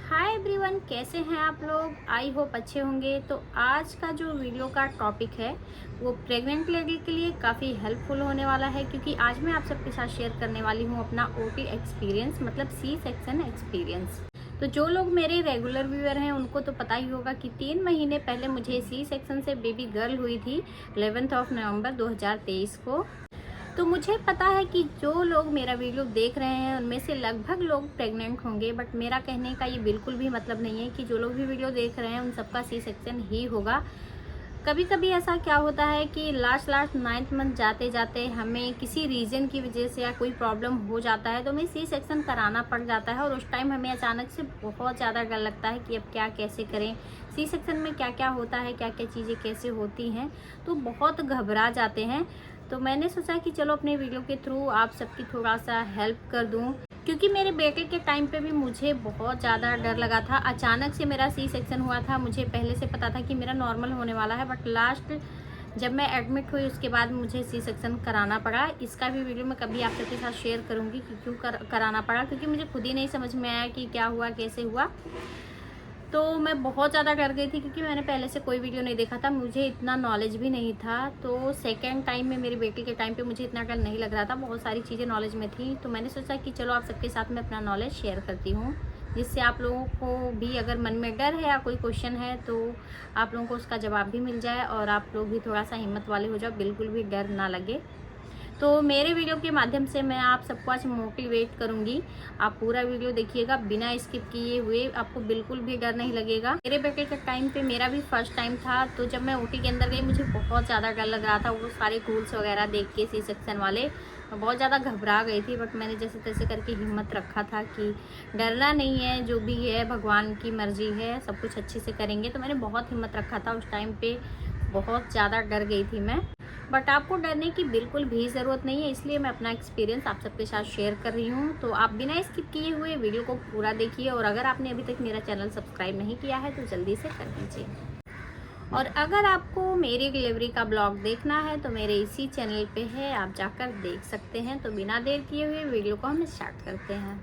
Hi everyone, कैसे हैं आप लोग। आई होप अच्छे होंगे। तो आज का जो वीडियो का टॉपिक है वो प्रेग्नेंट लेडी के लिए काफ़ी हेल्पफुल होने वाला है, क्योंकि आज मैं आप सबके साथ शेयर करने वाली हूँ अपना ओटी एक्सपीरियंस, मतलब सी सेक्शन एक्सपीरियंस। तो जो लोग मेरे रेगुलर व्यूअर हैं उनको तो पता ही होगा कि 3 महीने पहले मुझे सी सेक्शन से बेबी गर्ल हुई थी 11 नवंबर 2023 को। तो मुझे पता है कि जो लोग मेरा वीडियो देख रहे हैं उनमें से लगभग लोग प्रेग्नेंट होंगे, बट मेरा कहने का ये बिल्कुल भी मतलब नहीं है कि जो लोग भी वीडियो देख रहे हैं उन सबका सी सेक्शन ही होगा। कभी कभी ऐसा क्या होता है कि लास्ट 9th मंथ जाते जाते हमें किसी रीज़न की वजह से या कोई प्रॉब्लम हो जाता है तो हमें सी सेक्शन कराना पड़ जाता है, और उस टाइम हमें अचानक से बहुत ज़्यादा डर लगता है कि अब क्या कैसे करें, सी सेक्शन में क्या क्या होता है, क्या क्या चीज़ें कैसे होती हैं, तो बहुत घबरा जाते हैं। तो मैंने सोचा कि चलो अपने वीडियो के थ्रू आप सबकी थोड़ा सा हेल्प कर दूं, क्योंकि मेरे बेटे के टाइम पे भी मुझे बहुत ज़्यादा डर लगा था। अचानक से मेरा सी सेक्शन हुआ था, मुझे पहले से पता था कि मेरा नॉर्मल होने वाला है, बट लास्ट जब मैं एडमिट हुई उसके बाद मुझे सी सेक्शन कराना पड़ा। इसका भी वीडियो मैं कभी आप सबके साथ शेयर करूँगी कि क्यों कराना पड़ा, क्योंकि मुझे खुद ही नहीं समझ में आया कि क्या हुआ कैसे हुआ। तो मैं बहुत ज़्यादा डर गई थी, क्योंकि मैंने पहले से कोई वीडियो नहीं देखा था, मुझे इतना नॉलेज भी नहीं था। तो सेकेंड टाइम में मेरी बेटी के टाइम पे मुझे इतना डर नहीं लग रहा था, बहुत सारी चीज़ें नॉलेज में थी। तो मैंने सोचा कि चलो आप सबके साथ में अपना नॉलेज शेयर करती हूँ, जिससे आप लोगों को भी अगर मन में डर है या कोई क्वेश्चन है तो आप लोगों को उसका जवाब भी मिल जाए और आप लोग भी थोड़ा सा हिम्मत वाले हो जाओ, बिल्कुल भी डर ना लगे। तो मेरे वीडियो के माध्यम से मैं आप सबको आज मोटिवेट करूंगी। आप पूरा वीडियो देखिएगा बिना स्किप किए हुए, आपको बिल्कुल भी डर नहीं लगेगा। मेरे बेटे के टाइम पे मेरा भी फर्स्ट टाइम था, तो जब मैं ओटी के अंदर गई मुझे बहुत ज़्यादा डर लग रहा था। वो सारे टूल्स वगैरह देख के सी सेक्शन वाले मैं बहुत ज़्यादा घबरा गई थी, बट मैंने जैसे तैसे करके हिम्मत रखा था कि डरना नहीं है, जो भी है भगवान की मर्जी है, सब कुछ अच्छे से करेंगे। तो मैंने बहुत हिम्मत रखा था। उस टाइम पे बहुत ज़्यादा डर गई थी मैं, बट आपको डरने की बिल्कुल भी ज़रूरत नहीं है, इसलिए मैं अपना एक्सपीरियंस आप सबके साथ शेयर कर रही हूँ। तो आप बिना स्किप किए हुए वीडियो को पूरा देखिए, और अगर आपने अभी तक मेरा चैनल सब्सक्राइब नहीं किया है तो जल्दी से कर दीजिए। और अगर आपको मेरी डिलीवरी का ब्लॉग देखना है तो मेरे इसी चैनल पे है, आप जाकर देख सकते हैं। तो बिना देर किए हुए वीडियो को हम स्टार्ट करते हैं।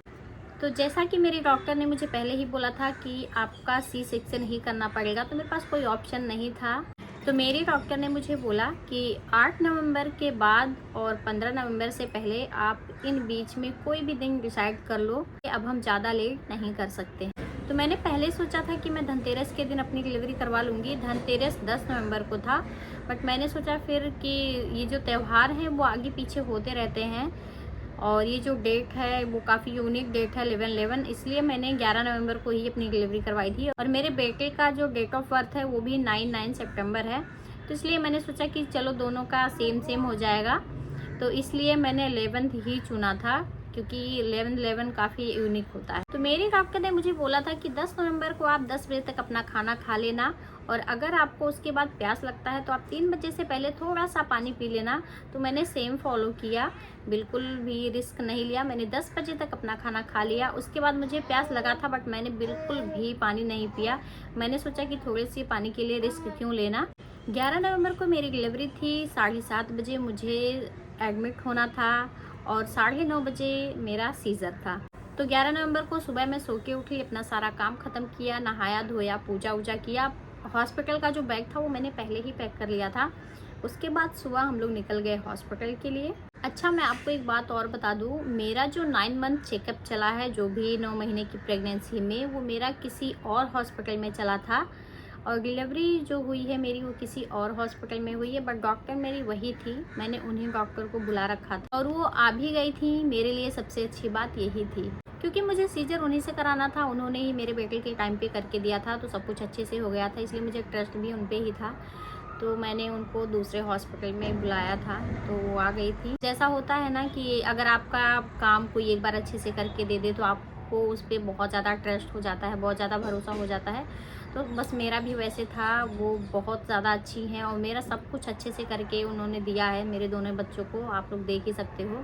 तो जैसा कि मेरी डॉक्टर ने मुझे पहले ही बोला था कि आपका सी सेक्शन ही करना पड़ेगा, तो मेरे पास कोई ऑप्शन नहीं था। तो मेरी डॉक्टर ने मुझे बोला कि 8 नवंबर के बाद और 15 नवंबर से पहले आप इन बीच में कोई भी दिन डिसाइड कर लो, कि अब हम ज़्यादा लेट नहीं कर सकते। तो मैंने पहले सोचा था कि मैं धनतेरस के दिन अपनी डिलीवरी करवा लूँगी। धनतेरस 10 नवंबर को था, बट मैंने सोचा फिर कि ये जो त्यौहार हैं वो आगे पीछे होते रहते हैं, और ये जो डेट है वो काफ़ी यूनिक डेट है 11/11, इसलिए मैंने 11 नवंबर को ही अपनी डिलीवरी करवाई थी। और मेरे बेटे का जो डेट ऑफ बर्थ है वो भी 9 सितंबर है, तो इसलिए मैंने सोचा कि चलो दोनों का सेम हो जाएगा। तो इसलिए मैंने 11th ही चुना था, क्योंकि 11/11 काफ़ी यूनिक होता है। तो मेरी डॉक्टर ने मुझे बोला था कि 10 नवंबर को आप 10 बजे तक अपना खाना खा लेना, और अगर आपको उसके बाद प्यास लगता है तो आप 3 बजे से पहले थोड़ा सा पानी पी लेना। तो मैंने सेम फॉलो किया, बिल्कुल भी रिस्क नहीं लिया। मैंने 10 बजे तक अपना खाना खा लिया। उसके बाद मुझे प्यास लगा था, बट मैंने बिल्कुल भी पानी नहीं पिया। मैंने सोचा कि थोड़े से पानी के लिए रिस्क क्यों लेना। 11 नवंबर को मेरी डिलीवरी थी, 7:30 बजे मुझे एडमिट होना था, और 9:30 बजे मेरा सीज़र था। तो 11 नवंबर को सुबह मैं सो के उठी, अपना सारा काम ख़त्म किया, नहाया धोया, पूजा वूजा किया। हॉस्पिटल का जो बैग था वो मैंने पहले ही पैक कर लिया था। उसके बाद सुबह हम लोग निकल गए हॉस्पिटल के लिए। अच्छा, मैं आपको एक बात और बता दूं, मेरा जो 9 मंथ चेकअप चला है, जो भी 9 महीने की प्रेगनेंसी में, वो मेरा किसी और हॉस्पिटल में चला था, और डिलीवरी जो हुई है मेरी वो किसी और हॉस्पिटल में हुई है, बट डॉक्टर मेरी वही थी। मैंने उन्हीं डॉक्टर को बुला रखा था, और वो आ भी गई थी। मेरे लिए सबसे अच्छी बात यही थी, क्योंकि मुझे सीजर उन्हीं से कराना था। उन्होंने ही मेरे बेटे के टाइम पे करके दिया था, तो सब कुछ अच्छे से हो गया था, इसलिए मुझे ट्रस्ट भी उन पे ही था। तो मैंने उनको दूसरे हॉस्पिटल में बुलाया था, तो वो आ गई थी। जैसा होता है ना कि अगर आपका काम कोई एक बार अच्छे से करके दे दे तो आपको उस पर बहुत ज़्यादा ट्रस्ट हो जाता है, बहुत ज़्यादा भरोसा हो जाता है। तो बस मेरा भी वैसे था। वो बहुत ज़्यादा अच्छी हैं, और मेरा सब कुछ अच्छे से करके उन्होंने दिया है मेरे दोनों बच्चों को, आप लोग देख ही सकते हो।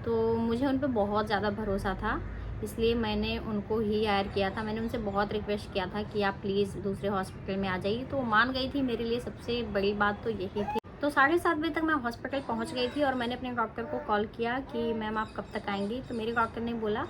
तो मुझे उन पे बहुत ज़्यादा भरोसा था, इसलिए मैंने उनको ही हायर किया था। मैंने उनसे बहुत रिक्वेस्ट किया था कि आप प्लीज़ दूसरे हॉस्पिटल में आ जाइए, तो वो मान गई थी। मेरे लिए सबसे बड़ी बात तो यही थी। तो 7:30 बजे तक मैं हॉस्पिटल पहुंच गई थी, और मैंने अपने डॉक्टर को कॉल किया कि मैम आप कब तक आएंगी। तो मेरे डॉक्टर ने बोला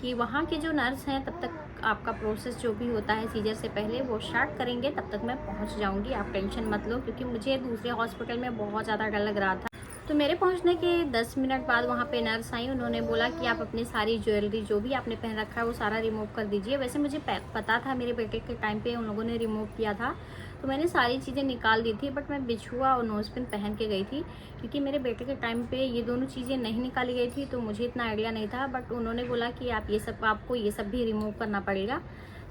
कि वहाँ के जो नर्स हैं तब तक आपका प्रोसेस जो भी होता है सीजर से पहले वो स्टार्ट करेंगे, तब तक मैं पहुंच जाऊंगी, आप टेंशन मत लो, क्योंकि मुझे दूसरे हॉस्पिटल में बहुत ज़्यादा डर लग रहा था। तो मेरे पहुंचने के 10 मिनट बाद वहाँ पे नर्स आई। उन्होंने बोला कि आप अपनी सारी ज्वेलरी जो भी आपने पहन रखा है वो सारा रिमूव कर दीजिए। वैसे मुझे पता था, मेरे बेटे के टाइम पे उन लोगों ने रिमूव किया था, तो मैंने सारी चीज़ें निकाल दी थी, बट मैं बिछुआ और नोज पिन पहन के गई थी, क्योंकि मेरे बेटे के टाइम पे ये दोनों चीज़ें नहीं निकाली गई थी, तो मुझे इतना आइडिया नहीं था। बट उन्होंने बोला कि आपको ये सब भी रिमूव करना पड़ेगा।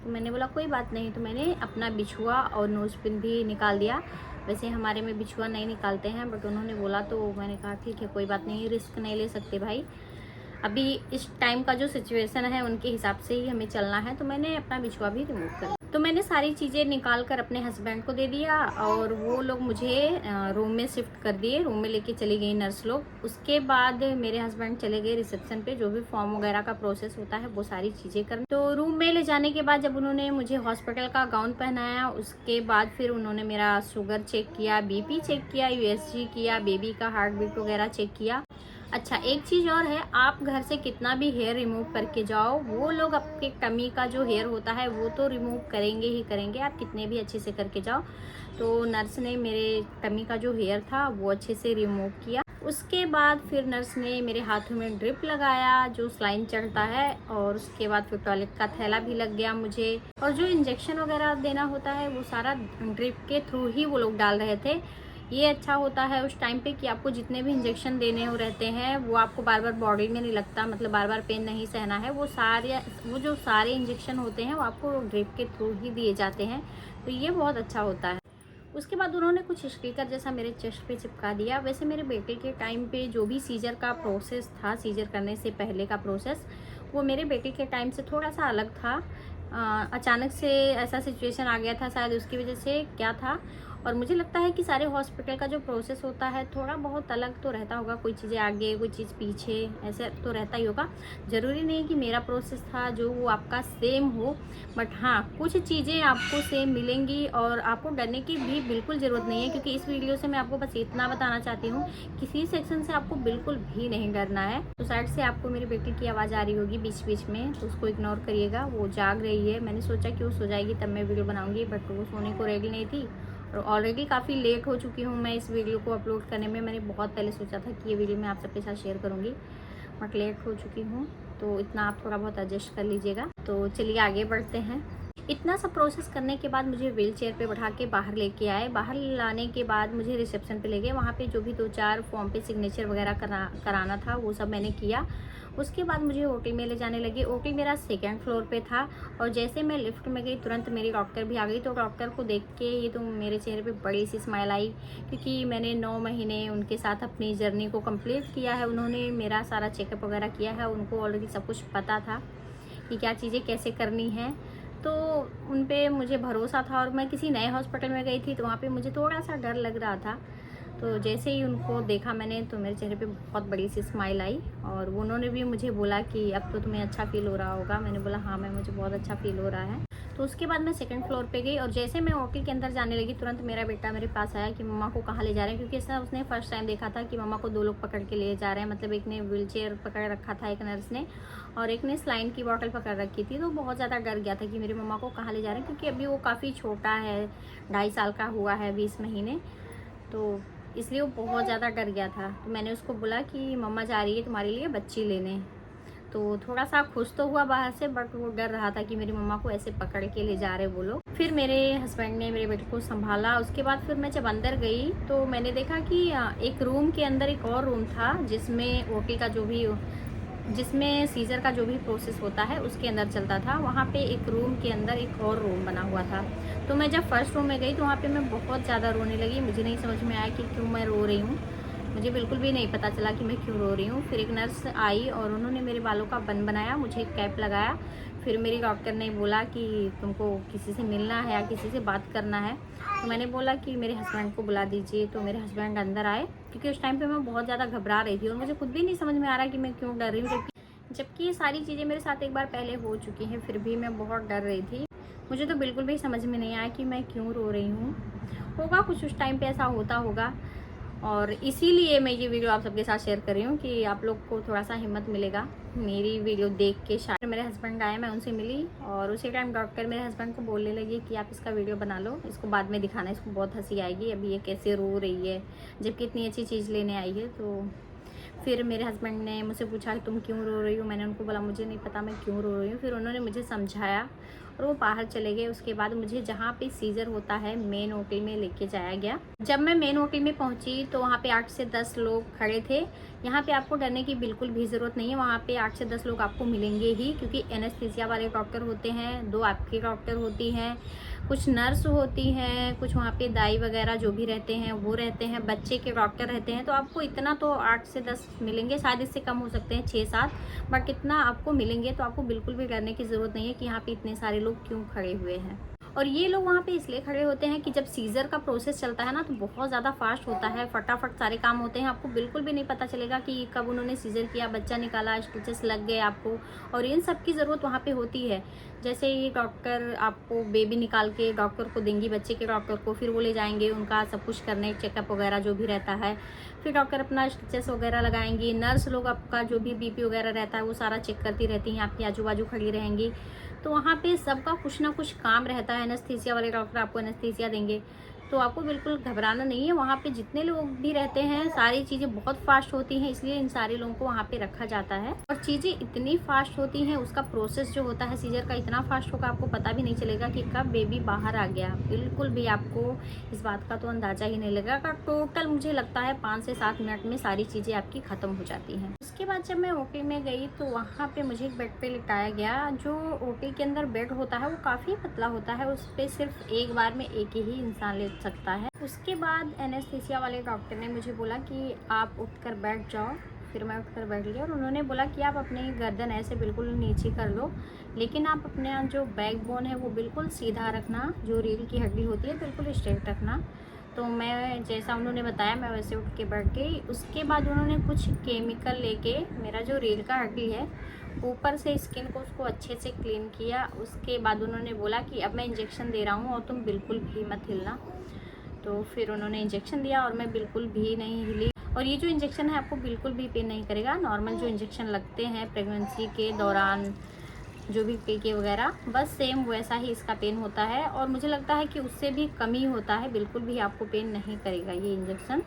तो मैंने बोला कोई बात नहीं, तो मैंने अपना बिछुआ और नोज पिन भी निकाल दिया। वैसे हमारे में बिछुआ नहीं निकालते हैं, बट उन्होंने बोला तो मैंने कहा ठीक है, कोई बात नहीं, रिस्क नहीं ले सकते भाई, अभी इस टाइम का जो सिचुएशन है उनके हिसाब से ही हमें चलना है। तो मैंने अपना बिछुआ भी रिमूव कर दिया। तो मैंने सारी चीज़ें निकाल कर अपने हस्बैंड को दे दिया, और वो लोग मुझे रूम में शिफ्ट कर दिए, रूम में लेके चली गई नर्स लोग। उसके बाद मेरे हस्बैंड चले गए रिसेप्शन पे, जो भी फॉर्म वगैरह का प्रोसेस होता है वो सारी चीज़ें करने। तो रूम में ले जाने के बाद जब उन्होंने मुझे हॉस्पिटल का गाउन पहनाया, उसके बाद फिर उन्होंने मेरा शुगर चेक किया, BP चेक किया, USG किया, बेबी का हार्ट बीट वगैरह चेक किया। अच्छा, एक चीज़ और है, आप घर से कितना भी हेयर रिमूव करके जाओ, वो लोग आपके टमी का जो हेयर होता है वो तो रिमूव करेंगे ही करेंगे, आप कितने भी अच्छे से करके जाओ। तो नर्स ने मेरे टमी का जो हेयर था वो अच्छे से रिमूव किया। उसके बाद फिर नर्स ने मेरे हाथों में ड्रिप लगाया, जो स्लाइन चढ़ता है, और उसके बाद फिर टॉयलेट का थैला भी लग गया मुझे, और जो इंजेक्शन वगैरह देना होता है वो सारा ड्रिप के थ्रू ही वो लोग डाल रहे थे। ये अच्छा होता है उस टाइम पे कि आपको जितने भी इंजेक्शन देने हो रहते हैं वो आपको बार बार बॉडी में नहीं लगता, मतलब बार बार पेन नहीं सहना है। वो जो सारे इंजेक्शन होते हैं वो आपको ड्रिप के थ्रू ही दिए जाते हैं, तो ये बहुत अच्छा होता है। उसके बाद उन्होंने कुछ स्टिकर जैसा मेरे चेस्ट पे चिपका दिया। वैसे मेरे बेटे के टाइम पे जो भी सीजर का प्रोसेस था, सीजर करने से पहले का प्रोसेस, वो मेरे बेटे के टाइम से थोड़ा सा अलग था। अचानक से ऐसा सिचुएशन आ गया था, शायद उसकी वजह से क्या था। और मुझे लगता है कि सारे हॉस्पिटल का जो प्रोसेस होता है थोड़ा बहुत अलग तो रहता होगा, कोई चीज़ें आगे कोई चीज़ पीछे, ऐसे तो रहता ही होगा। ज़रूरी नहीं कि मेरा प्रोसेस था जो वो आपका सेम हो, बट हाँ कुछ चीज़ें आपको सेम मिलेंगी, और आपको डरने की भी बिल्कुल ज़रूरत नहीं है, क्योंकि इस वीडियो से मैं आपको बस इतना बताना चाहती हूँ, किसी सेक्शन से आपको बिल्कुल भी नहीं डरना है। तो साइड से आपको मेरे बेटे की आवाज़ आ रही होगी बीच बीच में, तो उसको इग्नोर करिएगा, वो जाग रही है। मैंने सोचा कि वो सो जाएगी तब मैं वीडियो बनाऊँगी, बट वो सोने को रेडी नहीं थी, और ऑलरेडी काफ़ी लेट हो चुकी हूँ मैं इस वीडियो को अपलोड करने में। मैंने बहुत पहले सोचा था कि ये वीडियो मैं आप सबके साथ शेयर करूँगी, बट लेट हो चुकी हूँ, तो इतना आप थोड़ा बहुत एडजस्ट कर लीजिएगा। तो चलिए आगे बढ़ते हैं। इतना सब प्रोसेस करने के बाद मुझे व्हील चेयर पर बैठा के बाहर लेके आए। बाहर लाने के बाद मुझे रिसेप्शन पे ले गए, वहाँ पे जो भी 2-4 फॉर्म पे सिग्नेचर वगैरह कराना था वो सब मैंने किया। उसके बाद मुझे ओटी में ले जाने लगे। ओटी मेरा 2nd फ्लोर पे था, और जैसे मैं लिफ्ट में गई तुरंत मेरी डॉक्टर भी आ गई। तो डॉक्टर को देख के ये तो मेरे चेहरे पे बड़ी सी स्माइल आई, क्योंकि मैंने 9 महीने उनके साथ अपनी जर्नी को कंप्लीट किया है। उन्होंने मेरा सारा चेकअप वगैरह किया है, उनको ऑलरेडी सब कुछ पता था कि क्या चीज़ें कैसे करनी है, तो उन पर मुझे भरोसा था। और मैं किसी नए हॉस्पिटल में गई थी, तो वहाँ पर मुझे थोड़ा सा डर लग रहा था। तो जैसे ही उनको देखा मैंने, तो मेरे चेहरे पे बहुत बड़ी सी स्माइल आई, और उन्होंने भी मुझे बोला कि अब तो तुम्हें अच्छा फील हो रहा होगा। मैंने बोला हाँ मुझे बहुत अच्छा फील हो रहा है। तो उसके बाद मैं 2nd फ्लोर पे गई, और जैसे मैं ओटी के अंदर जाने लगी तुरंत मेरा बेटा मेरे पास आया कि मम्मा को कहाँ ले जा रहे हैं, क्योंकि ऐसा उसने फर्स्ट टाइम देखा था कि मम्मा को 2 लोग पकड़ के ले जा रहे हैं। मतलब एक ने व्हील चेयर पकड़ रखा था, एक नर्स ने, और एक ने स्लाइन की बॉटल पकड़ रखी थी। तो बहुत ज़्यादा डर गया था कि मेरी मम्मा को कहाँ ले जा रहे हैं, क्योंकि अभी वो काफ़ी छोटा है, 2.5 साल का हुआ है, 20 महीने, तो इसलिए वो बहुत ज़्यादा डर गया था। तो मैंने उसको बोला कि मम्मा जा रही है तुम्हारे लिए बच्ची लेने। तो थोड़ा सा खुश तो हुआ बाहर से, बट वो डर रहा था कि मेरी मम्मा को ऐसे पकड़ के ले जा रहे वो लोग। फिर मेरे हस्बैंड ने मेरे बेटे को संभाला। उसके बाद फिर मैं जब अंदर गई तो मैंने देखा कि एक रूम के अंदर एक और रूम था, जिसमें सीजर का जो भी प्रोसेस होता है उसके अंदर चलता था। वहाँ पे एक रूम के अंदर एक और रूम बना हुआ था। तो मैं जब फर्स्ट रूम में गई तो वहाँ पे मैं बहुत ज़्यादा रोने लगी। मुझे नहीं समझ में आया कि क्यों मैं रो रही हूँ, मुझे बिल्कुल भी नहीं पता चला कि मैं क्यों रो रही हूँ। फिर एक नर्स आई और उन्होंने मेरे बालों का बन बनाया, मुझे एक कैप लगाया। फिर मेरी डॉक्टर ने बोला कि तुमको किसी से मिलना है या किसी से बात करना है। तो मैंने बोला कि मेरे हस्बैंड को बुला दीजिए। तो मेरे हस्बैंड अंदर आए, क्योंकि उस टाइम पे मैं बहुत ज़्यादा घबरा रही थी और मुझे खुद भी नहीं समझ में आ रहा कि मैं क्यों डर रही हूँ, जबकि ये सारी चीज़ें मेरे साथ एक बार पहले हो चुकी हैं। फिर भी मैं बहुत डर रही थी, मुझे तो बिल्कुल भी समझ में नहीं आया कि मैं क्यों रो रही हूँ। होगा कुछ उस टाइम पे ऐसा होता होगा। और इसीलिए मैं ये वीडियो आप सबके साथ शेयर कर रही हूँ कि आप लोग को थोड़ा सा हिम्मत मिलेगा मेरी वीडियो देख के। शायद मेरे हस्बैंड आए, मैं उनसे मिली और उसी टाइम डॉक्टर मेरे हस्बैंड को बोलने लगी कि आप इसका वीडियो बना लो, इसको बाद में दिखाना, इसको बहुत हंसी आएगी, अभी ये कैसे रो रही है जबकि इतनी अच्छी चीज़ लेने आई है। तो फिर मेरे हस्बैंड ने मुझसे पूछा कि तुम क्यों रो रही हो। मैंने उनको बोला मुझे नहीं पता मैं क्यों रो रही हूँ। फिर उन्होंने मुझे समझाया और वो बाहर चले गए। उसके बाद मुझे जहाँ पे सीजर होता है मेन ओटी में लेके जाया गया। जब मैं मेन ओटी में पहुँची तो वहाँ पे 8 से 10 लोग खड़े थे। यहाँ पे आपको डरने की बिल्कुल भी ज़रूरत नहीं है। वहाँ पे 8 से 10 लोग आपको मिलेंगे ही, क्योंकि एनेस्थीसिया वाले डॉक्टर होते हैं, 2 आपके डॉक्टर होती हैं, कुछ नर्स होती हैं, कुछ वहाँ पे दाई वगैरह जो भी रहते हैं वो रहते हैं, बच्चे के डॉक्टर रहते हैं। तो आपको इतना तो 8 से 10 मिलेंगे, शायद इससे कम हो सकते हैं 6-7, बट इतना आपको मिलेंगे। तो आपको बिल्कुल भी डरने की ज़रूरत नहीं है कि यहाँ पे इतने सारे लोग क्यों खड़े हुए हैं। और ये लोग वहाँ पे इसलिए खड़े होते हैं कि जब सीज़र का प्रोसेस चलता है ना तो बहुत ज़्यादा फास्ट होता है, फटाफट सारे काम होते हैं। आपको बिल्कुल भी नहीं पता चलेगा कि कब उन्होंने सीज़र किया, बच्चा निकाला, स्टिचेस लग गए आपको। और इन सब की ज़रूरत वहाँ पे होती है। जैसे ही डॉक्टर आपको बेबी निकाल के डॉक्टर को देंगी, बच्चे के डॉक्टर को, फिर वो ले जाएंगे उनका सब कुछ करने, चेकअप वगैरह जो भी रहता है। फिर डॉक्टर अपना स्टिचेस वगैरह लगाएंगी, नर्स लोग आपका जो भी बीपी वगैरह रहता है वो सारा चेक करती रहती हैं, आपकी आजू बाजू खड़ी रहेंगी। तो वहाँ पे सबका कुछ ना कुछ काम रहता है। एनेस्थीसिया वाले डॉक्टर आपको एनेस्थीसिया देंगे, तो आपको बिल्कुल घबराना नहीं है। वहाँ पे जितने लोग भी रहते हैं सारी चीज़ें बहुत फास्ट होती हैं, इसलिए इन सारे लोगों को वहाँ पे रखा जाता है। और चीज़ें इतनी फास्ट होती हैं, उसका प्रोसेस जो होता है सीजर का इतना फास्ट होगा आपको पता भी नहीं चलेगा कि कब बेबी बाहर आ गया। बिल्कुल भी आपको इस बात का तो अंदाज़ा ही नहीं लगेगा। टोटल मुझे लगता है 5 से 7 मिनट में सारी चीज़ें आपकी ख़त्म हो जाती हैं। उसके बाद जब मैं ओटी में गई तो वहाँ पे मुझे एक बेड पे लिटाया गया। जो ओटी के अंदर बेड होता है वो काफ़ी पतला होता है, उस पर सिर्फ एक बार में एक ही इंसान लेट सकता है। उसके बाद एनेस्थीसिया वाले डॉक्टर ने मुझे बोला कि आप उठकर बैठ जाओ। फिर मैं उठकर बैठ गई और उन्होंने बोला कि आप अपनी गर्दन ऐसे बिल्कुल नीचे कर लो, लेकिन आप अपने जो बैक बोन है वो बिल्कुल सीधा रखना, जो रीढ़ की हड्डी होती है बिल्कुल स्ट्रेट रखना। तो मैं जैसा उन्होंने बताया मैं वैसे उठ के बैठ गई। उसके बाद उन्होंने कुछ केमिकल लेके मेरा जो रीढ़ का हड्डी है ऊपर से स्किन को उसको अच्छे से क्लीन किया। उसके बाद उन्होंने बोला कि अब मैं इंजेक्शन दे रहा हूँ और तुम बिल्कुल भी मत हिलना। तो फिर उन्होंने इंजेक्शन दिया और मैं बिल्कुल भी नहीं हिली। और ये जो इंजेक्शन है आपको बिल्कुल भी पेन नहीं करेगा। नॉर्मल जो इंजेक्शन लगते हैं प्रेगनेंसी के दौरान जो भी टीके वगैरह, बस सेम वैसा ही इसका पेन होता है। और मुझे लगता है कि उससे भी कम ही होता है, बिल्कुल भी आपको पेन नहीं करेगा ये इंजेक्शन।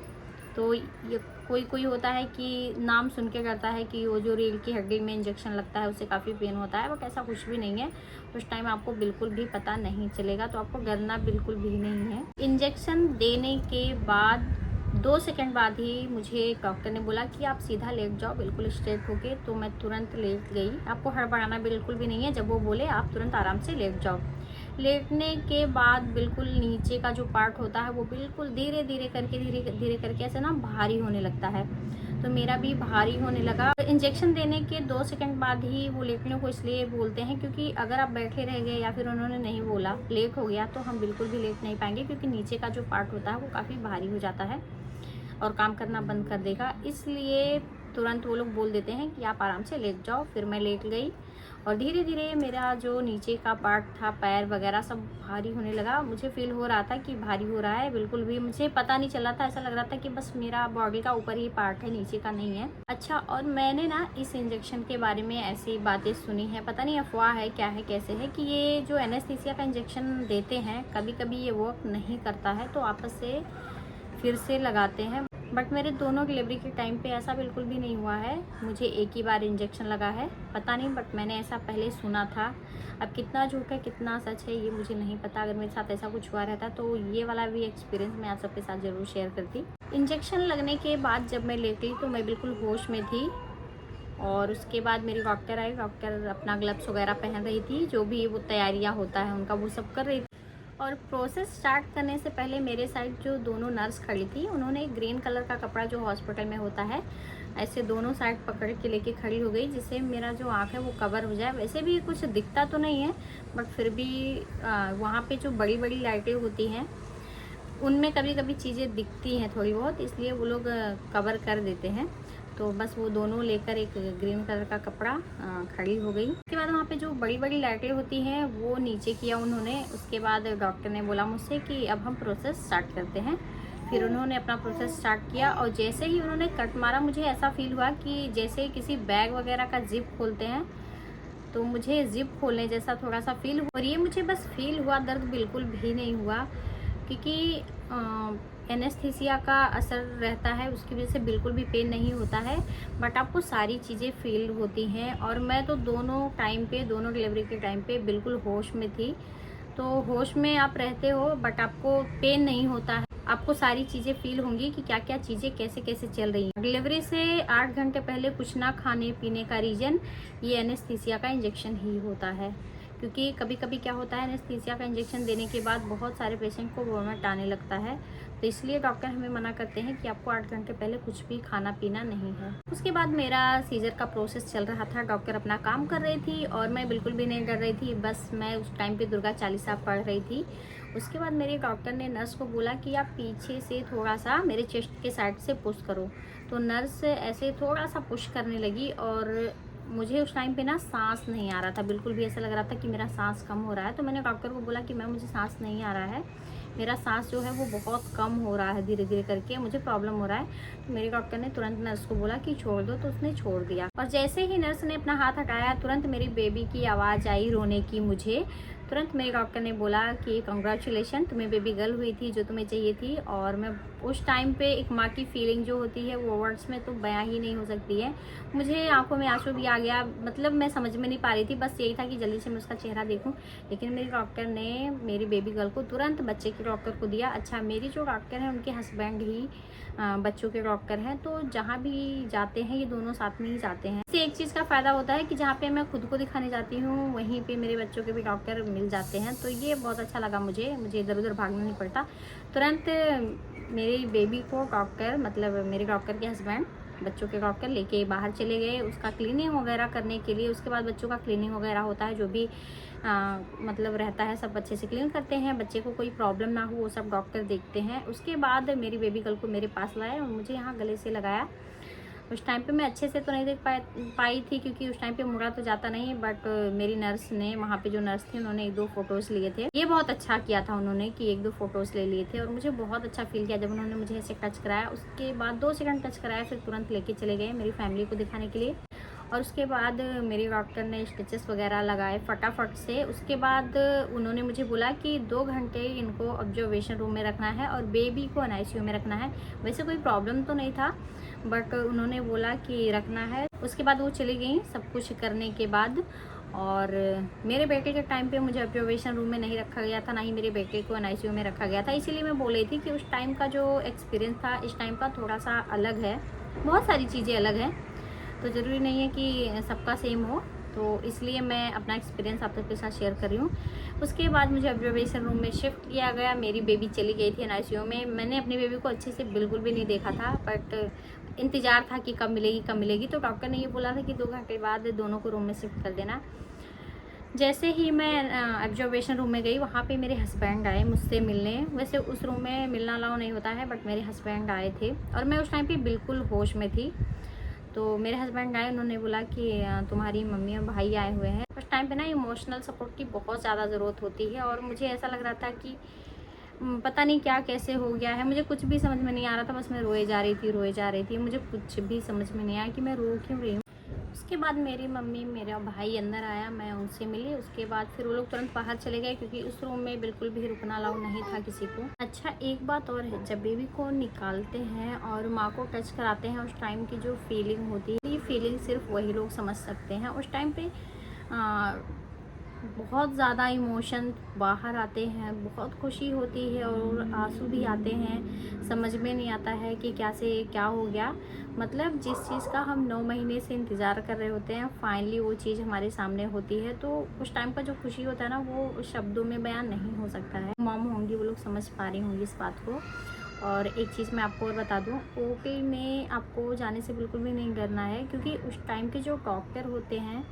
तो ये कोई होता है कि नाम सुन के करता है कि वो जो रीढ़ की हड्डी में इंजेक्शन लगता है उससे काफ़ी पेन होता है, बट ऐसा कुछ भी नहीं है। उस टाइम आपको बिल्कुल भी पता नहीं चलेगा, तो आपको डरना बिल्कुल भी नहीं है। इंजेक्शन देने के बाद 2 सेकंड बाद ही मुझे डॉक्टर ने बोला कि आप सीधा लेट जाओ बिल्कुल स्ट्रेट होके। तो मैं तुरंत लेट गई। आपको हड़बड़ाना बिल्कुल भी नहीं है, जब वो बोले आप तुरंत आराम से लेट जाओ। लेटने के बाद बिल्कुल नीचे का जो पार्ट होता है वो बिल्कुल धीरे धीरे करके ऐसे ना भारी होने लगता है। तो मेरा भी भारी होने लगा। इंजेक्शन देने के 2 सेकंड बाद ही वो लेटने को इसलिए बोलते हैं क्योंकि अगर आप बैठे रह गए या फिर उन्होंने नहीं बोला लेट हो गया तो हम बिल्कुल भी लेट नहीं पाएंगे, क्योंकि नीचे का जो पार्ट होता है वो काफ़ी भारी हो जाता है और काम करना बंद कर देगा। इसलिए तुरंत वो लोग बोल देते हैं कि आप आराम से लेट जाओ। फिर मैं लेट गई और धीरे धीरे मेरा जो नीचे का पार्ट था, पैर वगैरह सब भारी होने लगा। मुझे फील हो रहा था कि भारी हो रहा है, बिल्कुल भी मुझे पता नहीं चल रहा था। ऐसा लग रहा था कि बस मेरा बॉडी का ऊपर ही पार्ट है, नीचे का नहीं है। अच्छा, और मैंने ना इस इंजेक्शन के बारे में ऐसी बातें सुनी है, पता नहीं अफवाह है क्या है कैसे है, कि ये जो एनेस्थीसिया का इंजेक्शन देते हैं कभी कभी ये वर्क नहीं करता है तो आपस से फिर से लगाते हैं। बट मेरे दोनों डिलीवरी के टाइम पे ऐसा बिल्कुल भी नहीं हुआ है। मुझे एक ही बार इंजेक्शन लगा है, पता नहीं, बट मैंने ऐसा पहले सुना था। अब कितना झूठ है कितना सच है ये मुझे नहीं पता। अगर मेरे साथ ऐसा कुछ हुआ रहता तो ये वाला भी एक्सपीरियंस मैं आप सबके साथ ज़रूर शेयर करती। इंजेक्शन लगने के बाद जब मैं लेटी तो मैं बिल्कुल होश में थी। और उसके बाद मेरी डॉक्टर आई। डॉक्टर अपना ग्लव्स वगैरह पहन रही थी, जो भी वो तैयारियाँ होता है उनका वो सब कर रही थी। और प्रोसेस स्टार्ट करने से पहले मेरे साइड जो दोनों नर्स खड़ी थी उन्होंने ग्रीन कलर का कपड़ा जो हॉस्पिटल में होता है ऐसे दोनों साइड पकड़ के लेके खड़ी हो गई, जिससे मेरा जो आँख है वो कवर हो जाए। वैसे भी कुछ दिखता तो नहीं है, बट फिर भी वहाँ पे जो बड़ी बड़ी लाइटें होती हैं उनमें कभी कभी चीज़ें दिखती हैं थोड़ी बहुत, इसलिए वो लोग कवर कर देते हैं। तो बस वो दोनों लेकर एक ग्रीन कलर का कपड़ा खड़ी हो गई। उसके बाद वहाँ पे जो बड़ी बड़ी लाइटें होती हैं वो नीचे किया उन्होंने। उसके बाद डॉक्टर ने बोला मुझसे कि अब हम प्रोसेस स्टार्ट करते हैं। फिर उन्होंने अपना प्रोसेस स्टार्ट किया और जैसे ही उन्होंने कट मारा मुझे ऐसा फील हुआ कि जैसे किसी बैग वगैरह का जिप खोलते हैं, तो मुझे जिप खोलने जैसा थोड़ा सा फील हुआ। और ये मुझे बस फील हुआ, दर्द बिल्कुल भी नहीं हुआ, क्योंकि एनेस्थीसिया का असर रहता है, उसकी वजह से बिल्कुल भी पेन नहीं होता है, बट आपको सारी चीज़ें फील होती हैं। और मैं तो दोनों टाइम पे, दोनों डिलीवरी के टाइम पे बिल्कुल होश में थी। तो होश में आप रहते हो बट आपको पेन नहीं होता है, आपको सारी चीज़ें फील होंगी कि क्या क्या चीज़ें कैसे कैसे चल रही हैं। डिलीवरी से 8 घंटे पहले कुछ ना खाने पीने का रीज़न ये एनेस्थीसिया का इंजेक्शन ही होता है, क्योंकि कभी कभी क्या होता है, एनेस्थीसिया का इंजेक्शन देने के बाद बहुत सारे पेशेंट को वोमिट आने लगता है, तो इसलिए डॉक्टर हमें मना करते हैं कि आपको 8 घंटे पहले कुछ भी खाना पीना नहीं है। उसके बाद मेरा सीजर का प्रोसेस चल रहा था, डॉक्टर अपना काम कर रही थी और मैं बिल्कुल भी नहीं डर रही थी, बस मैं उस टाइम पे दुर्गा चालीसा पढ़ रही थी। उसके बाद मेरे डॉक्टर ने नर्स को बोला कि आप पीछे से थोड़ा सा मेरे चेस्ट के साइड से पुश करो, तो नर्स ऐसे थोड़ा सा पुश करने लगी और मुझे उस टाइम पे ना सांस नहीं आ रहा था, बिल्कुल भी ऐसा लग रहा था कि मेरा सांस कम हो रहा है। तो मैंने डॉक्टर को बोला कि मैम मुझे सांस नहीं आ रहा है, मेरा सांस जो है वो बहुत कम हो रहा है, धीरे धीरे करके मुझे प्रॉब्लम हो रहा है। तो मेरे डॉक्टर ने तुरंत नर्स को बोला कि छोड़ दो, तो उसने छोड़ दिया। और जैसे ही नर्स ने अपना हाथ हटाया, तुरंत मेरी बेबी की आवाज़ आई रोने की। मुझे तुरंत मेरे डॉक्टर ने बोला कि कंग्रेचुलेशन, तुम्हें बेबी गर्ल हुई थी जो तुम्हें चाहिए थी। और मैं उस टाइम पे एक माँ की फीलिंग जो होती है वो वर्ड्स में तो बयां ही नहीं हो सकती है। मुझे आंखों में आंसू भी आ गया, मतलब मैं समझ में नहीं पा रही थी, बस यही था कि जल्दी से मैं उसका चेहरा देखूं। लेकिन मेरी डॉक्टर ने मेरी बेबी गर्ल को तुरंत बच्चे के डॉक्टर को दिया। अच्छा, मेरी जो डॉक्टर है उनके हस्बैंड ही बच्चों के डॉक्टर हैं, तो जहाँ भी जाते हैं ये दोनों साथ में ही जाते हैं। इससे एक चीज़ का फ़ायदा होता है कि जहाँ पे मैं खुद को दिखाने जाती हूँ वहीं पे मेरे बच्चों के भी डॉक्टर मिल जाते हैं, तो ये बहुत अच्छा लगा मुझे इधर उधर भागना नहीं पड़ता। तुरंत मेरी बेबी को डॉक्टर, मतलब मेरे डॉक्टर के हस्बैंड बच्चों के डॉक्टर लेके बाहर चले गए उसका क्लीनिंग वगैरह करने के लिए। उसके बाद बच्चों का क्लीनिंग वगैरह होता है, जो भी मतलब रहता है सब अच्छे से क्लीन करते हैं, बच्चे को कोई प्रॉब्लम ना हो वो सब डॉक्टर देखते हैं। उसके बाद मेरी बेबी गर्ल को मेरे पास लाए और मुझे यहाँ गले से लगाया। उस टाइम पे मैं अच्छे से तो नहीं देख पाई थी, क्योंकि उस टाइम पे मुड़ा तो जाता नहीं, बट मेरी नर्स ने, वहाँ पे जो नर्स थी, उन्होंने 1-2 फोटोज़ लिए थे। ये बहुत अच्छा किया था उन्होंने कि 1-2 फोटोज़ ले लिए थे और मुझे बहुत अच्छा फील किया जब उन्होंने मुझे ऐसे टच कराया। उसके बाद 2 सेकंड टच कराया, फिर तुरंत लेके चले गए मेरी फैमिली को दिखाने के लिए। और उसके बाद मेरे डॉक्टर ने स्टिचेस वगैरह लगाए फटाफट से। उसके बाद उन्होंने मुझे बोला कि 2 घंटे इनको ऑब्जर्वेशन रूम में रखना है और बेबी को NICU में रखना है। वैसे कोई प्रॉब्लम तो नहीं था, बट उन्होंने बोला कि रखना है। उसके बाद वो चली गई सब कुछ करने के बाद। और मेरे बेटे के टाइम पे मुझे ऑब्जर्वेशन रूम में नहीं रखा गया था, ना ही मेरे बेटे को NICU में रखा गया था। इसीलिए मैं बोल रही थी कि उस टाइम का जो एक्सपीरियंस था इस टाइम का थोड़ा सा अलग है, बहुत सारी चीज़ें अलग हैं, तो ज़रूरी नहीं है कि सबका सेम हो, तो इसलिए मैं अपना एक्सपीरियंस आप सबके साथ शेयर कर रही हूँ। उसके बाद मुझे ऑब्जर्वेशन रूम में शिफ्ट किया गया। मेरी बेबी चली गई थी NICU में। मैंने अपनी बेबी को अच्छे से बिल्कुल भी नहीं देखा था, बट इंतज़ार था कि कब मिलेगी। तो डॉक्टर ने ये बोला था कि 2 घंटे बाद दोनों को रूम में शिफ्ट कर देना। जैसे ही मैं ऑब्जर्वेशन रूम में गई, वहाँ पे मेरे हस्बैंड आए मुझसे मिलने। वैसे उस रूम में मिलना अलाउ नहीं होता है, बट मेरे हस्बैंड आए थे और मैं उस टाइम पे बिल्कुल होश में थी। तो मेरे हस्बैंड आए, उन्होंने बोला कि तुम्हारी मम्मी और भाई आए हुए हैं। उस टाइम पे ना इमोशनल सपोर्ट की बहुत ज़्यादा ज़रूरत होती है और मुझे ऐसा लग रहा था कि पता नहीं क्या कैसे हो गया है, मुझे कुछ भी समझ में नहीं आ रहा था। बस मैं रोए जा रही थी, मुझे कुछ भी समझ में नहीं आया कि मैं रो क्यों रही हूँ। उसके बाद मेरी मम्मी, मेरा भाई अंदर आया, मैं उनसे मिली। उसके बाद फिर वो लोग तुरंत बाहर चले गए, क्योंकि उस रूम में बिल्कुल भी रुकना अलाउ नहीं था किसी को। अच्छा, एक बात और है, जब बेबी को निकालते हैं और माँ को टच कराते हैं, उस टाइम की जो फीलिंग होती है, ये फीलिंग सिर्फ वही लोग समझ सकते हैं। उस टाइम पे बहुत ज़्यादा इमोशन बाहर आते हैं, बहुत खुशी होती है और आंसू भी आते हैं। समझ में नहीं आता है कि क्या से क्या हो गया, मतलब जिस चीज़ का हम 9 महीने से इंतज़ार कर रहे होते हैं, फाइनली वो चीज़ हमारे सामने होती है। तो उस टाइम का जो खुशी होता है ना, वो शब्दों में बयान नहीं हो सकता है। मॉम होंगी, वो लोग समझ पा रही होंगी इस बात को। और एक चीज़ मैं आपको और बता दूं, OP में आपको जाने से बिल्कुल भी नहीं डरना है, क्योंकि उस टाइम के जो डॉक्टर होते हैं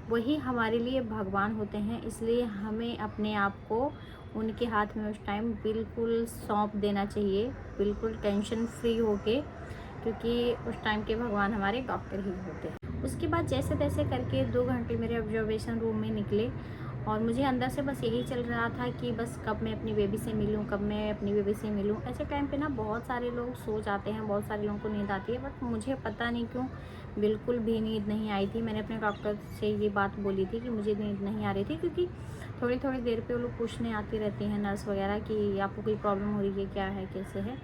वही हमारे लिए भगवान होते हैं। इसलिए हमें अपने आप को उनके हाथ में उस टाइम बिल्कुल सौंप देना चाहिए, बिल्कुल टेंशन फ्री होके, क्योंकि उस टाइम के भगवान हमारे डॉक्टर ही होते हैं। उसके बाद जैसे तैसे करके 2 घंटे मेरे ऑब्जर्वेशन रूम में निकले और मुझे अंदर से बस यही चल रहा था कि बस कब मैं अपनी बेबी से मिलूँ, कब मैं अपनी बेबी से मिलूँ। ऐसे टाइम पे ना बहुत सारे लोग सो जाते हैं, बहुत सारे लोगों को नींद आती है, बट मुझे पता नहीं क्यों बिल्कुल भी नींद नहीं आई थी। मैंने अपने डॉक्टर से ये बात बोली थी कि मुझे नींद नहीं आ रही थी, क्योंकि थोड़ी थोड़ी देर पे वो लोग पूछने आती रहती हैं नर्स वगैरह कि आपको कोई प्रॉब्लम हो रही है, क्या है, कैसे है।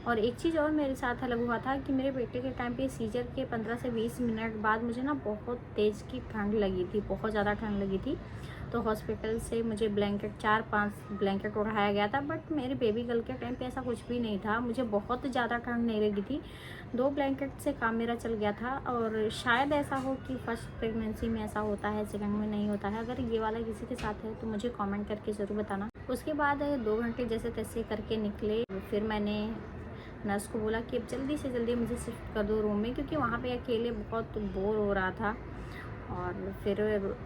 और एक चीज़ और मेरे साथ अलग हुआ था कि मेरे बेटे के टाइम पे सीजर के 15 से 20 मिनट बाद मुझे ना बहुत तेज़ की ठंड लगी थी, बहुत ज़्यादा ठंड लगी थी। तो हॉस्पिटल से मुझे ब्लैंकेट 4-5 ब्लैंकेट उठाया गया था, बट मेरे बेबी गर्ल के टाइम पे ऐसा कुछ भी नहीं था। मुझे बहुत ज़्यादा ठंड नहीं लगी थी, 2 ब्लैंकेट से काम मेरा चल गया था। और शायद ऐसा हो कि फर्स्ट प्रेगनेंसी में ऐसा होता है, सेकंड में नहीं होता है। अगर ये वाला किसी के साथ है तो मुझे कमेंट करके ज़रूर बताना। उसके बाद 2 घंटे जैसे तैसे करके निकले। फिर मैंने नर्स को बोला कि अब जल्दी से जल्दी मुझे शिफ्ट कर दो रूम में, क्योंकि वहाँ पे अकेले बहुत बोर हो रहा था। और फिर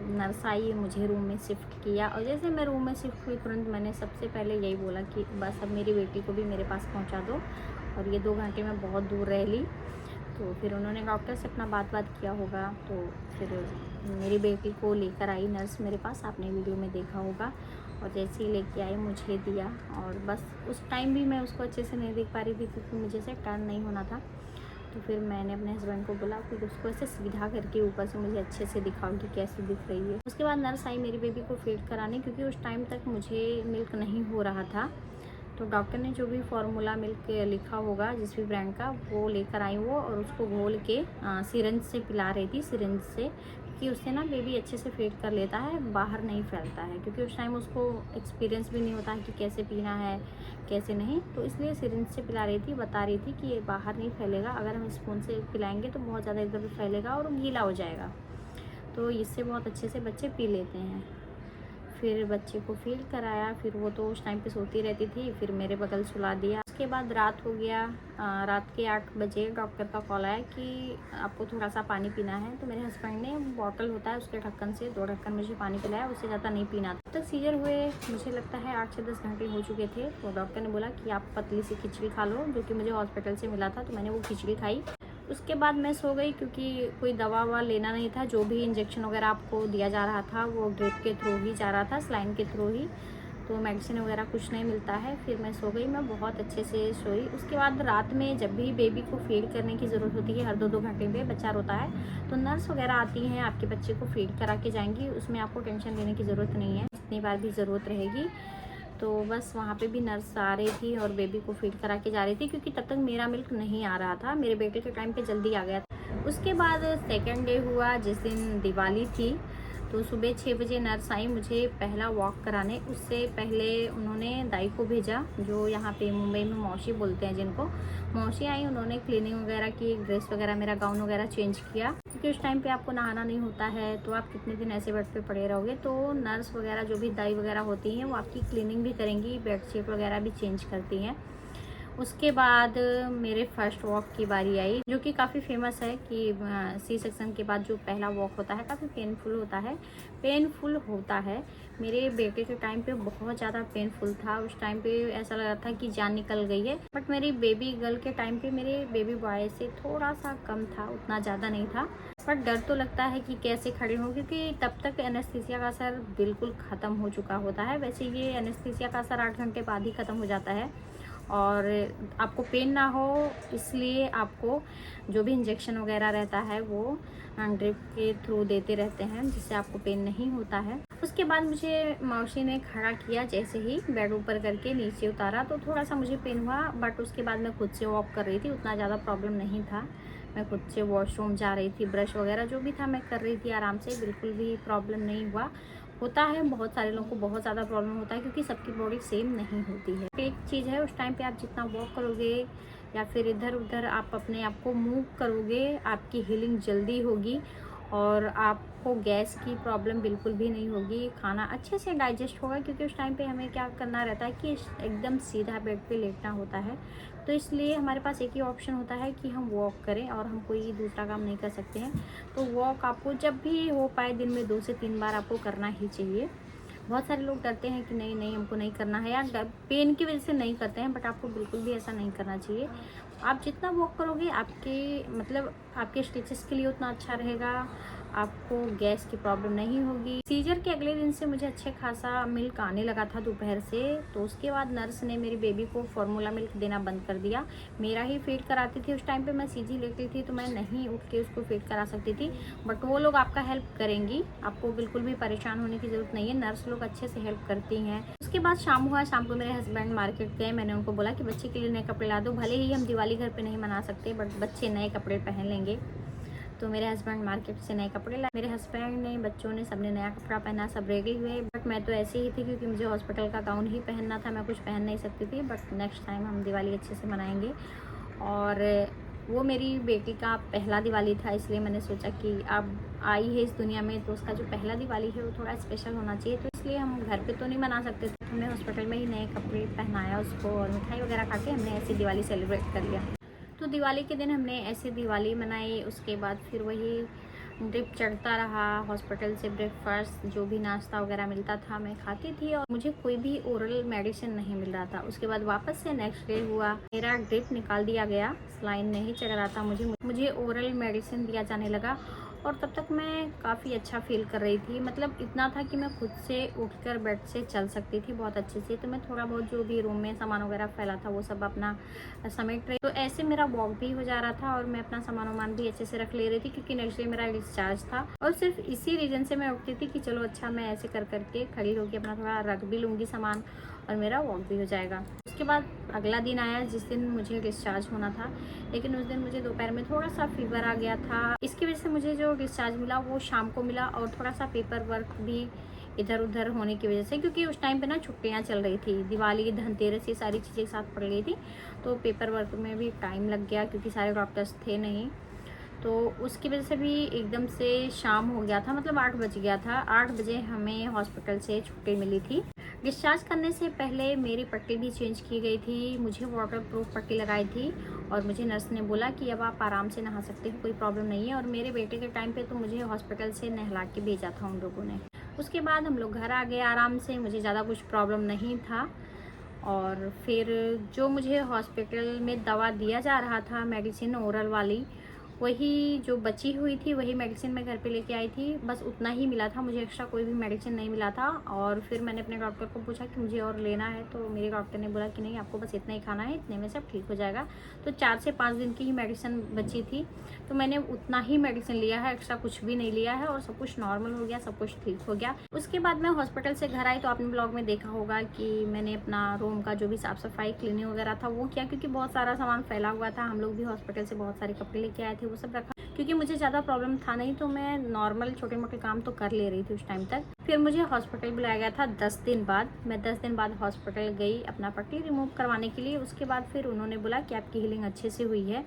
नर्स आई, मुझे रूम में शिफ्ट किया। और जैसे मैं रूम में शिफ्ट हुई तुरंत मैंने सबसे पहले यही बोला कि बस अब मेरी बेटी को भी मेरे पास पहुंचा दो, और ये 2 घंटे में बहुत दूर रह ली। तो फिर उन्होंने डॉक्टर से अपना बात किया होगा, तो फिर मेरी बेटी को लेकर आई नर्स मेरे पास, आपने वीडियो में देखा होगा। और जैसे ही लेके आई मुझे दिया, और बस उस टाइम भी मैं उसको अच्छे से नहीं देख पा रही थी क्योंकि मुझे से टर्न नहीं होना था। तो फिर मैंने अपने हस्बैंड को बोला कि उसको ऐसे सीधा करके ऊपर से मुझे अच्छे से दिखाओ कि कैसी दिख रही है। उसके बाद नर्स आई मेरी बेबी को फीड कराने, क्योंकि उस टाइम तक मुझे मिल्क नहीं हो रहा था। तो डॉक्टर ने जो भी फार्मूला मिल्क लिखा होगा जिस भी ब्रांड का, वो लेकर आई वो, और उसको घोल के सिरिंज से पिला रही थी, सिरिंज से, क्योंकि उससे ना बेबी अच्छे से फीड कर लेता है, बाहर नहीं फैलता है। क्योंकि उस टाइम उसको एक्सपीरियंस भी नहीं होता है कि कैसे पीना है कैसे नहीं, तो इसलिए सिरिंज से पिला रही थी। बता रही थी कि ये बाहर नहीं फैलेगा, अगर हम स्पून से पिलाएंगे तो बहुत ज़्यादा इधर फैलेगा और गीला हो जाएगा, तो इससे बहुत अच्छे से बच्चे पी लेते हैं। फिर बच्चे को फीड कराया, फिर वो तो उस टाइम पे सोती रहती थी, फिर मेरे बगल सुला दिया। उसके बाद रात हो गया, रात के 8 बजे डॉक्टर का कॉल आया कि आपको थोड़ा सा पानी पीना है। तो मेरे हस्बैंड ने बॉटल होता है उसके ढक्कन से 2 ढक्कन मुझे पानी पिलाया, उससे ज़्यादा नहीं पीना था। तब तक सीजर हुए मुझे लगता है 8 से 10 घंटे हो चुके थे। तो डॉक्टर ने बोला कि आप पतली सी खिचड़ी खा लो, जो कि मुझे हॉस्पिटल से मिला था, तो मैंने वो खिचड़ी खाई। उसके बाद मैं सो गई, क्योंकि कोई दवा ववा लेना नहीं था। जो भी इंजेक्शन वगैरह आपको दिया जा रहा था वो ड्रिप के थ्रू ही जा रहा था, सलाइन के थ्रू ही, तो मेडिसिन वगैरह कुछ नहीं मिलता है। फिर मैं सो गई, मैं बहुत अच्छे से सोई। उसके बाद रात में जब भी बेबी को फीड करने की ज़रूरत होती है, हर 2-2 घंटे में बच्चा रोता है, तो नर्स वगैरह आती हैं, आपके बच्चे को फीड करा के जाएंगी। उसमें आपको टेंशन लेने की ज़रूरत नहीं है, जितनी बार भी ज़रूरत रहेगी। तो बस वहाँ पे भी नर्स आ रही थी और बेबी को फीड करा के जा रही थी, क्योंकि तब तक मेरा मिल्क नहीं आ रहा था, मेरे बेटे के टाइम पे जल्दी आ गया था। उसके बाद सेकंड डे हुआ, जिस दिन दिवाली थी। तो सुबह 6 बजे नर्स आई मुझे पहला वॉक कराने। उससे पहले उन्होंने दाई को भेजा, जो यहाँ पे मुंबई में मौसी बोलते हैं जिनको। मौसी आई, उन्होंने क्लीनिंग वगैरह की, ड्रेस वगैरह, मेरा गाउन वगैरह चेंज किया, क्योंकि उस टाइम पे आपको नहाना नहीं होता है, तो आप कितने दिन ऐसे बेड पे पड़े रहोगे। तो नर्स वगैरह जो भी दाई वगैरह होती हैं वो आपकी क्लीनिंग भी करेंगी, बेडशीट वगैरह भी चेंज करती हैं। उसके बाद मेरे फर्स्ट वॉक की बारी आई, जो कि काफ़ी फेमस है कि सी सेक्शन के बाद जो पहला वॉक होता है काफ़ी पेनफुल होता है। मेरे बेटे के टाइम पे बहुत ज़्यादा पेनफुल था। उस टाइम पे ऐसा लग रहा था कि जान निकल गई है। बट मेरी बेबी गर्ल के टाइम पे मेरे बेबी बॉय से थोड़ा सा कम था, उतना ज़्यादा नहीं था। पर डर तो लगता है कि कैसे खड़े हों, क्योंकि तब तक एनेस्थीसिया का असर बिल्कुल ख़त्म हो चुका होता है। वैसे ये एनेस्थीसिया का असर 8 घंटे बाद ही ख़त्म हो जाता है, और आपको पेन ना हो इसलिए आपको जो भी इंजेक्शन वगैरह रहता है वो ड्रिप के थ्रू देते रहते हैं, जिससे आपको पेन नहीं होता है। उसके बाद मुझे मौसी ने खड़ा किया, जैसे ही बेड ऊपर करके नीचे उतारा तो थोड़ा सा मुझे पेन हुआ, बट उसके बाद मैं खुद से वॉक कर रही थी, उतना ज़्यादा प्रॉब्लम नहीं था। मैं खुद से वॉशरूम जा रही थी, ब्रश वगैरह जो भी था मैं कर रही थी आराम से, बिल्कुल भी प्रॉब्लम नहीं हुआ। होता है बहुत सारे लोगों को बहुत ज़्यादा प्रॉब्लम होता है, क्योंकि सबकी बॉडी सेम नहीं होती है। एक चीज़ है, उस टाइम पे आप जितना वॉक करोगे या फिर इधर उधर आप अपने आप को मूव करोगे, आपकी हीलिंग जल्दी होगी, और आपको गैस की प्रॉब्लम बिल्कुल भी नहीं होगी। खाना अच्छे से डाइजेस्ट होगा, क्योंकि उस टाइम पे हमें क्या करना रहता है कि एकदम सीधा बेड पे लेटना होता है। तो इसलिए हमारे पास एक ही ऑप्शन होता है कि हम वॉक करें, और हम कोई दूसरा काम नहीं कर सकते हैं। तो वॉक आपको जब भी हो पाए दिन में 2 से 3 बार आपको करना ही चाहिए। बहुत सारे लोग डरते हैं कि नहीं नहीं हमको नहीं करना है, या पेन की वजह से नहीं करते हैं, बट आपको बिल्कुल भी ऐसा नहीं करना चाहिए। आप जितना वॉक करोगे आपके मतलब आपके स्टिचेस के लिए उतना अच्छा रहेगा, आपको गैस की प्रॉब्लम नहीं होगी। सीजर के अगले दिन से मुझे अच्छे खासा मिल्क आने लगा था दोपहर से। तो उसके बाद नर्स ने मेरी बेबी को फार्मूला मिल्क देना बंद कर दिया। मेरा ही फीड कराती थी। उस टाइम पे मैं सीजी लेती थी तो मैं नहीं उठ के उसको फीड करा सकती थी, बट वो लोग आपका हेल्प करेंगी। आपको बिल्कुल भी परेशान होने की ज़रूरत नहीं है, नर्स लोग अच्छे से हेल्प करती हैं। उसके बाद शाम हुआ, शाम को मेरे हस्बैंड मार्केट गए। मैंने उनको बोला कि बच्चे के लिए नए कपड़े ला दो। भले ही हम दिवाली घर पे नहीं मना सकते, बट बच्चे नए कपड़े पहन लेंगे। तो मेरे हस्बैंड मार्केट से नए कपड़े लाए। मेरे हस्बैंड ने, बच्चों ने, सबने नया कपड़ा पहना, सब रेडी हुए। बट मैं तो ऐसे ही थी क्योंकि मुझे हॉस्पिटल का गाउन ही पहनना था, मैं कुछ पहन नहीं सकती थी। बट नेक्स्ट टाइम हम दिवाली अच्छे से मनाएंगे। और वो मेरी बेटी का पहला दिवाली था, इसलिए मैंने सोचा कि अब आई है इस दुनिया में तो उसका जो पहला दिवाली है वो थोड़ा स्पेशल होना चाहिए। तो इसलिए हम घर पे तो नहीं मना सकते थे, हमने हॉस्पिटल में ही नए कपड़े पहनाया उसको और मिठाई वगैरह खा के हमने ऐसी दिवाली सेलिब्रेट कर लिया। तो दिवाली के दिन हमने ऐसे दिवाली मनाई। उसके बाद फिर वही ड्रिप चढ़ता रहा। हॉस्पिटल से ब्रेकफास्ट जो भी नाश्ता वगैरह मिलता था मैं खाती थी और मुझे कोई भी ओरल मेडिसिन नहीं मिल रहा था। उसके बाद वापस से नेक्स्ट डे हुआ, मेरा ड्रिप निकाल दिया गया, सलाइन नहीं चढ़ रहा था। मुझे ओरल मेडिसिन दिया जाने लगा और तब तक मैं काफ़ी अच्छा फील कर रही थी। मतलब इतना था कि मैं खुद से उठकर बेड से चल सकती थी बहुत अच्छे से। तो मैं थोड़ा बहुत जो भी रूम में सामान वगैरह फैला था वो सब अपना समेट रही। तो ऐसे मेरा वॉक भी हो जा रहा था और मैं अपना सामान वामान भी अच्छे से रख ले रही थी क्योंकि नेक्स्ट डे मेरा डिस्चार्ज था। और सिर्फ इसी रीजन से मैं उठती थी कि चलो अच्छा मैं ऐसे कर करके खड़ी होकर अपना थोड़ा रख भी लूँगी सामान और मेरा वॉक भी हो जाएगा। उसके बाद अगला दिन आया जिस दिन मुझे डिस्चार्ज होना था, लेकिन उस दिन मुझे दोपहर में थोड़ा सा फीवर आ गया था। इसकी वजह से मुझे जो डिस्चार्ज मिला वो शाम को मिला और थोड़ा सा पेपर वर्क भी इधर उधर होने की वजह से, क्योंकि उस टाइम पे ना छुट्टियां चल रही थी, दिवाली, धनतेरस, ये सारी चीज़ें साथ पड़ गई थी। तो पेपर वर्क में भी टाइम लग गया क्योंकि सारे डॉक्टर्स थे नहीं। तो उसकी वजह से भी एकदम से शाम हो गया था, मतलब 8 बज गया था। 8 बजे हमें हॉस्पिटल से छुट्टी मिली थी। डिस्चार्ज करने से पहले मेरी पट्टी भी चेंज की गई थी, मुझे वाटर प्रूफ पट्टी लगाई थी और मुझे नर्स ने बोला कि अब आप आराम से नहा सकते हो, कोई प्रॉब्लम नहीं है। और मेरे बेटे के टाइम पे तो मुझे हॉस्पिटल से नहला के भेजा था उन लोगों ने। उसके बाद हम लोग घर आ गए आराम से, मुझे ज़्यादा कुछ प्रॉब्लम नहीं था। और फिर जो मुझे हॉस्पिटल में दवा दिया जा रहा था, मेडिसिन ओरल वाली, वही जो बची हुई थी वही मेडिसिन मैं घर पे लेके आई थी। बस उतना ही मिला था, मुझे एक्स्ट्रा कोई भी मेडिसिन नहीं मिला था। और फिर मैंने अपने डॉक्टर को पूछा कि मुझे और लेना है, तो मेरे डॉक्टर ने बोला कि नहीं, आपको बस इतना ही खाना है, इतने में सब ठीक हो जाएगा। तो 4 से 5 दिन की ही मेडिसिन बची थी, तो मैंने उतना ही मेडिसिन लिया है, एक्स्ट्रा कुछ भी नहीं लिया है और सब कुछ नॉर्मल हो गया, सब कुछ ठीक हो गया। उसके बाद मैं हॉस्पिटल से घर आई तो आपने ब्लॉग में देखा होगा कि मैंने अपना रूम का जो भी साफ़ सफाई, क्लीनिंग वगैरह था वो किया, क्योंकि बहुत सारा सामान फैला हुआ था। हम लोग भी हॉस्पिटल से बहुत सारे कपड़े लेके आए थे, वो सब रखा। क्योंकि मुझे ज़्यादा प्रॉब्लम था नहीं तो मैं नॉर्मल छोटे मोटे काम तो कर ले रही थी उस टाइम तक। फिर मुझे हॉस्पिटल बुलाया गया था 10 दिन बाद। मैं 10 दिन बाद हॉस्पिटल गई अपना पट्टी रिमूव करवाने के लिए। उसके बाद फिर उन्होंने बोला कि आपकी हीलिंग अच्छे से हुई है।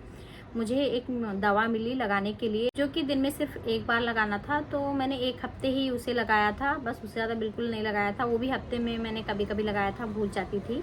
मुझे एक दवा मिली लगाने के लिए, जो कि दिन में सिर्फ एक बार लगाना था। तो मैंने 1 हफ्ते ही उसे लगाया था, बस उससे ज़्यादा बिल्कुल नहीं लगाया था। वो भी हफ्ते में मैंने कभी कभी लगाया था, भूल जाती थी।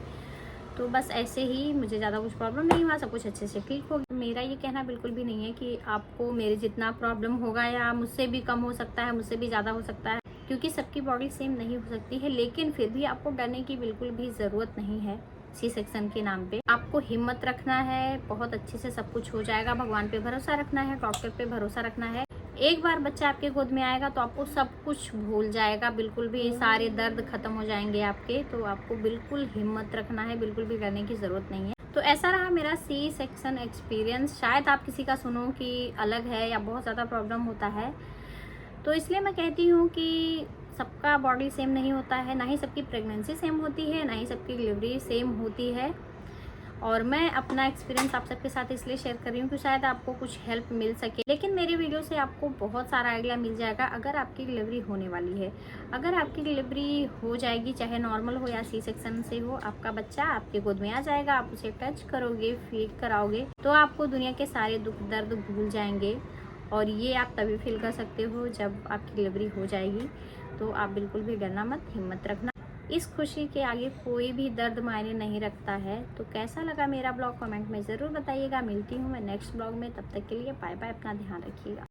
तो बस ऐसे ही, मुझे ज़्यादा कुछ प्रॉब्लम नहीं हुआ, सब कुछ अच्छे से ठीक हो गया। मेरा ये कहना बिल्कुल भी नहीं है कि आपको मेरे जितना प्रॉब्लम होगा, या मुझसे भी कम हो सकता है, मुझसे भी ज़्यादा हो सकता है, क्योंकि सबकी बॉडी सेम नहीं हो सकती है। लेकिन फिर भी आपको डरने की बिल्कुल भी ज़रूरत नहीं है। सी सेक्शन के नाम पे आपको हिम्मत रखना है, बहुत अच्छे से सब कुछ हो जाएगा। भगवान पे भरोसा रखना है, डॉक्टर पे भरोसा रखना है। एक बार बच्चा आपके गोद में आएगा तो आपको सब कुछ भूल जाएगा, बिल्कुल भी सारे दर्द खत्म हो जाएंगे आपके। तो आपको बिल्कुल हिम्मत रखना है, बिल्कुल भी डरने की ज़रूरत नहीं है। तो ऐसा रहा मेरा सी सेक्शन एक्सपीरियंस। शायद आप किसी का सुनो कि अलग है या बहुत ज़्यादा प्रॉब्लम होता है, तो इसलिए मैं कहती हूँ कि सबका बॉडी सेम नहीं होता है, ना ही सबकी प्रेगनेंसी सेम होती है, ना ही सबकी डिलीवरी सेम होती है। और मैं अपना एक्सपीरियंस आप सबके साथ इसलिए शेयर कर रही हूँ कि शायद आपको कुछ हेल्प मिल सके। लेकिन मेरी वीडियो से आपको बहुत सारा आइडिया मिल जाएगा अगर आपकी डिलीवरी होने वाली है। अगर आपकी डिलीवरी हो जाएगी, चाहे नॉर्मल हो या सी सेक्शन से हो, आपका बच्चा आपके गोद में आ जाएगा, आप उसे टच करोगे, फीड कराओगे, तो आपको दुनिया के सारे दुख दर्द भूल जाएंगे। और ये आप तभी फील कर सकते हो जब आपकी डिलीवरी हो जाएगी। तो आप बिल्कुल भी डरना मत, हिम्मत रखना। इस खुशी के आगे कोई भी दर्द मायने नहीं रखता है। तो कैसा लगा मेरा ब्लॉग कमेंट में ज़रूर बताइएगा। मिलती हूँ मैं नेक्स्ट ब्लॉग में, तब तक के लिए बाय बाय, अपना ध्यान रखिएगा।